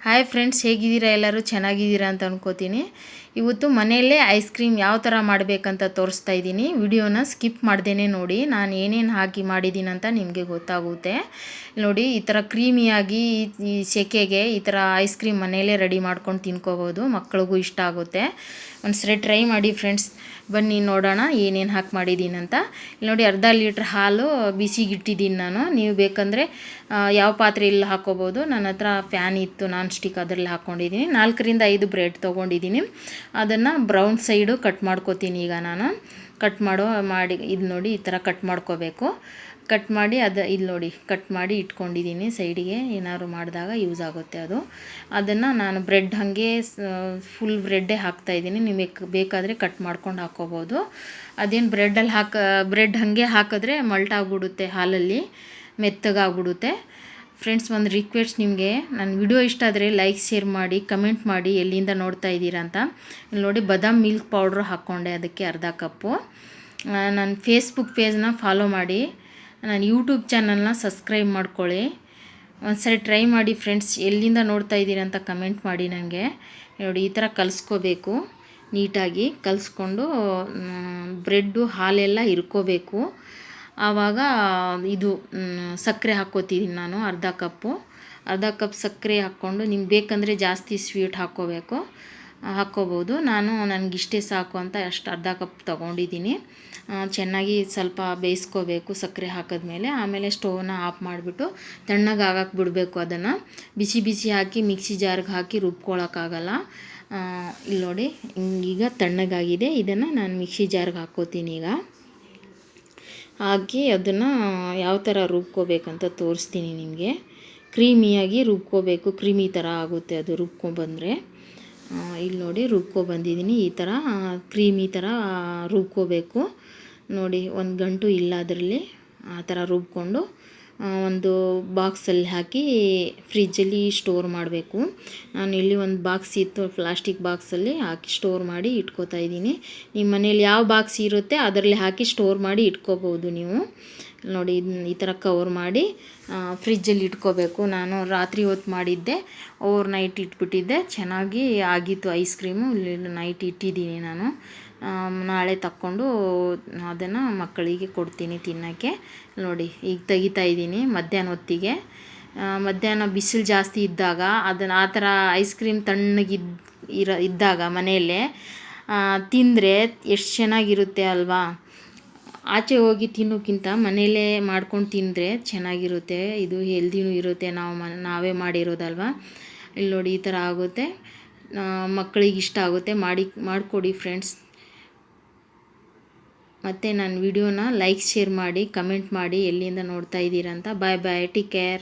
Hi friends, ಹೇಗಿದ್ದೀರಾ? ಎಲ್ಲರೂ ಚೆನ್ನಾಗಿದ್ದೀರಾ ಅಂತ ಅನ್ಕೋತೀನಿ. ಇವತ್ತು ಮನೆಯಲ್ಲೇ ಐಸ್ ಕ್ರೀಮ್ ಯಾವ ಥರ ಮಾಡಬೇಕಂತ ತೋರಿಸ್ತಾ ಇದ್ದೀನಿ. ವಿಡಿಯೋನ ಸ್ಕಿಪ್ ಮಾಡ್ದೇ ನೋಡಿ, ನಾನು ಏನೇನು ಹಾಕಿ ಮಾಡಿದ್ದೀನಿ ಅಂತ ನಿಮಗೆ ಗೊತ್ತಾಗುತ್ತೆ. ನೋಡಿ, ಈ ಥರ ಕ್ರೀಮಿಯಾಗಿ ಈ ಸೆಕೆಗೆ ಈ ಥರ ಐಸ್ ಕ್ರೀಮ್ ಮನೆಯಲ್ಲೇ ರೆಡಿ ಮಾಡ್ಕೊಂಡು ತಿನ್ಕೋಬೋದು. ಮಕ್ಕಳಿಗೂ ಇಷ್ಟ ಆಗುತ್ತೆ. ಒಂದ್ಸರಿ ಟ್ರೈ ಮಾಡಿ ಫ್ರೆಂಡ್ಸ್. ಬನ್ನಿ ನೋಡೋಣ ಏನೇನು ಹಾಕಿ ಮಾಡಿದ್ದೀನಿ ಅಂತ. ಇಲ್ಲಿ ನೋಡಿ, ಅರ್ಧ ಲೀಟ್ರ್ ಹಾಲು ಬಿಸಿಗಿಟ್ಟಿದ್ದೀನಿ ನಾನು. ನೀವು ಬೇಕಂದರೆ ಯಾವ ಪಾತ್ರೆಯಲ್ಲಿ ಹಾಕ್ಕೋಬೋದು. ನನ್ನ ಹತ್ರ ಫ್ಯಾನ್ ಇತ್ತು, ನಾನ್ ಸ್ಟಿಕ್, ಅದರಲ್ಲಿ ಹಾಕ್ಕೊಂಡಿದ್ದೀನಿ. 4ರಿಂದ 5 ಬ್ರೆಡ್ ತೊಗೊಂಡಿದ್ದೀನಿ. ಅದನ್ನು ಬ್ರೌನ್ ಸೈಡು ಕಟ್ ಮಾಡ್ಕೋತೀನಿ. ಈಗ ನಾನು ಮಾಡಿ ಇದು ನೋಡಿ, ಈ ಥರ ಕಟ್ ಮಾಡ್ಕೋಬೇಕು. ಕಟ್ ಮಾಡಿ ಇಲ್ಲಿ ನೋಡಿ, ಕಟ್ ಮಾಡಿ ಇಟ್ಕೊಂಡಿದ್ದೀನಿ ಸೈಡಿಗೆ. ಏನಾದ್ರು ಮಾಡಿದಾಗ ಯೂಸ್ ಆಗುತ್ತೆ ಅದು. ಅದನ್ನು ನಾನು ಬ್ರೆಡ್ ಹಾಗೆ ಫುಲ್ ಬ್ರೆಡ್ಡೇ ಹಾಕ್ತಾಯಿದ್ದೀನಿ. ನೀವು ಬೇಕಾದರೆ ಕಟ್ ಮಾಡ್ಕೊಂಡು ಹಾಕ್ಕೋಬೋದು. ಅದೇನು ಬ್ರೆಡ್ ಹಾಗೆ ಹಾಕಿದ್ರೆ ಮಲ್ಟಾಗ್ಬಿಡುತ್ತೆ, ಹಾಲಲ್ಲಿ ಮೆತ್ತಗಾಗ್ಬಿಡುತ್ತೆ. ಫ್ರೆಂಡ್ಸ್, ಒಂದು ರಿಕ್ವೆಸ್ಟ್ ನಿಮಗೆ, ನನ್ನ ವಿಡಿಯೋ ಇಷ್ಟ ಆದರೆ ಲೈಕ್, ಶೇರ್ ಮಾಡಿ, ಕಮೆಂಟ್ ಮಾಡಿ ಎಲ್ಲಿಂದ ನೋಡ್ತಾ ಇದ್ದೀರಾ ಅಂತ. ಇಲ್ಲಿ ನೋಡಿ, ಬಾದಾಮ್ ಮಿಲ್ಕ್ ಪೌಡ್ರು ಹಾಕ್ಕೊಂಡೆ, ಅದಕ್ಕೆ ಅರ್ಧ ಕಪ್ಪು. ನನ್ನ ಫೇಸ್ಬುಕ್ ಪೇಜ್ನ ಫಾಲೋ ಮಾಡಿ, ನನ್ನ ಯೂಟ್ಯೂಬ್ ಚಾನಲ್ನ ಸಬ್ಸ್ಕ್ರೈಬ್ ಮಾಡ್ಕೊಳ್ಳಿ. ಒಂದ್ಸರಿ ಟ್ರೈ ಮಾಡಿ ಫ್ರೆಂಡ್ಸ್. ಎಲ್ಲಿಂದ ನೋಡ್ತಾ ಇದ್ದೀರಾ ಅಂತ ಕಮೆಂಟ್ ಮಾಡಿ ನನಗೆ. ನೋಡಿ, ಈ ಥರ ಕಲಿಸ್ಕೋಬೇಕು. ನೀಟಾಗಿ ಕಲಿಸ್ಕೊಂಡು ಬ್ರೆಡ್ಡು ಹಾಲೆಲ್ಲ ಇರ್ಕೋಬೇಕು. ಆವಾಗ ಇದು ಸಕ್ಕರೆ ಹಾಕ್ಕೋತಿದ್ದೀನಿ ನಾನು. ಅರ್ಧ ಕಪ್ ಸಕ್ಕರೆ ಹಾಕ್ಕೊಂಡು, ನಿಮ್ಗೆ ಬೇಕಂದರೆ ಜಾಸ್ತಿ ಸ್ವೀಟ್ ಹಾಕ್ಕೋಬೋದು. ನನಗಿಷ್ಟೇ ಸಾಕು ಅಂತ ಅಷ್ಟು ಅರ್ಧ ಕಪ್ ತೊಗೊಂಡಿದ್ದೀನಿ. ಚೆನ್ನಾಗಿ ಸ್ವಲ್ಪ ಬೇಯಿಸ್ಕೋಬೇಕು ಸಕ್ಕರೆ ಹಾಕಿದ್ಮೇಲೆ. ಆಮೇಲೆ ಸ್ಟೋವ್ನ ಆಫ್ ಮಾಡಿಬಿಟ್ಟು ತಣ್ಣಗಾಗಕ್ಕೆ ಬಿಡಬೇಕು. ಅದನ್ನು ಬಿಸಿ ಹಾಕಿ ಮಿಕ್ಸಿ ಜಾರ್ಗೆ ಹಾಕಿ ರುಬ್ಕೊಳ್ಳೋಕ್ಕಾಗಲ್ಲ. ಇಲ್ಲಿ ನೋಡಿ, ಈಗ ತಣ್ಣಗಾಗಿದೆ. ಇದನ್ನು ನಾನು ಮಿಕ್ಸಿ ಜಾರ್ಗೆ ಹಾಕ್ಕೋತೀನಿ. ಈಗ ಹಾಕಿ ಅದನ್ನು ಯಾವ ಥರ ರುಬ್ಕೋಬೇಕಂತ ತೋರಿಸ್ತೀನಿ ನಿಮಗೆ. ಕ್ರೀಮಿಯಾಗಿ ರುಬ್ಕೋಬೇಕು. ಕ್ರೀಮಿ ಥರ ಆಗುತ್ತೆ ಅದು ರುಬ್ಕೊಬಂದರೆ. ಇಲ್ಲಿ ನೋಡಿ, ರುಬ್ಕೊಬಂದಿದ್ದೀನಿ. ಈ ಥರ ಕ್ರೀಮಿ ಥರ ರುಬ್ಕೋಬೇಕು. ನೋಡಿ, ಒಂದು ಗಂಟು ಇಲ್ಲ ಅದರಲ್ಲಿ. ಆ ಥರ ರುಬ್ಕೊಂಡು ಒಂದು ಬಾಕ್ಸಲ್ಲಿ ಹಾಕಿ ಫ್ರಿಜ್ಜಲ್ಲಿ ಸ್ಟೋರ್ ಮಾಡಬೇಕು. ನಾನು ಇಲ್ಲಿ ಒಂದು ಬಾಕ್ಸ್ ಇತ್ತು, ಪ್ಲಾಸ್ಟಿಕ್ ಬಾಕ್ಸಲ್ಲಿ ಹಾಕಿ ಸ್ಟೋರ್ ಮಾಡಿ ಇಟ್ಕೋತಾ ಇದ್ದೀನಿ. ನಿಮ್ಮ ಮನೇಲಿ ಯಾವ ಬಾಕ್ಸ್ ಇರುತ್ತೆ ಅದರಲ್ಲಿ ಹಾಕಿ ಸ್ಟೋರ್ ಮಾಡಿ ಇಟ್ಕೋಬೋದು ನೀವು. ನೋಡಿ, ಈ ಥರ ಕವರ್ ಮಾಡಿ ಫ್ರಿಜ್ಜಲ್ಲಿ ಇಟ್ಕೋಬೇಕು. ನಾನು ರಾತ್ರಿ ಹೊತ್ತು ಮಾಡಿದ್ದೆ, ಓವರ್ ನೈಟ್ ಇಟ್ಬಿಟ್ಟಿದ್ದೆ. ಚೆನ್ನಾಗಿ ಆಗಿತ್ತು ಐಸ್ ಕ್ರೀಮು. ಇಲ್ಲಿ ನೈಟ್ ಇಟ್ಟಿದ್ದೀನಿ ನಾನು. ನಾಳೆ ತಕ್ಕೊಂಡು ಅದನ್ನು ಮಕ್ಕಳಿಗೆ ಕೊಡ್ತೀನಿ ತಿನ್ನೋಕ್ಕೆ. ನೋಡಿ, ಈಗ ತೆಗಿತಾ ಇದ್ದೀನಿ ಮಧ್ಯಾಹ್ನ ಹೊತ್ತಿಗೆ. ಮಧ್ಯಾಹ್ನ ಬಿಸಿಲು ಜಾಸ್ತಿ ಇದ್ದಾಗ ಅದನ್ನು ಆ ಥರ ಐಸ್ ಕ್ರೀಮ್ ಇದ್ದಾಗ ಮನೆಯಲ್ಲೇ ತಿಂದರೆ ಎಷ್ಟು ಚೆನ್ನಾಗಿರುತ್ತೆ ಅಲ್ವಾ. ಆಚೆ ಹೋಗಿ ತಿನ್ನೋಕ್ಕಿಂತ ಮನೆಯಲ್ಲೇ ಮಾಡ್ಕೊಂಡು ತಿಂದರೆ ಚೆನ್ನಾಗಿರುತ್ತೆ. ಇದು ಹೆಲ್ದಿನೂ ಇರುತ್ತೆ, ನಾವೇ ಮಾಡಿರೋದಲ್ವ. ಇಲ್ಲಿ ನೋಡಿ, ಈ ಥರ ಆಗುತ್ತೆ. ಮಕ್ಕಳಿಗೆ ಇಷ್ಟ ಆಗುತ್ತೆ. ಮಾಡಿಕೊಡಿ ಫ್ರೆಂಡ್ಸ್. ಮತ್ತು ನನ್ನ ವಿಡಿಯೋನ ಲೈಕ್, ಶೇರ್ ಮಾಡಿ, ಕಮೆಂಟ್ ಮಾಡಿ ಎಲ್ಲಿಂದ ನೋಡ್ತಾ ಇದ್ದೀರಾ ಅಂತ. ಬಾಯ್, ಟೇಕ್ ಕೇರ್.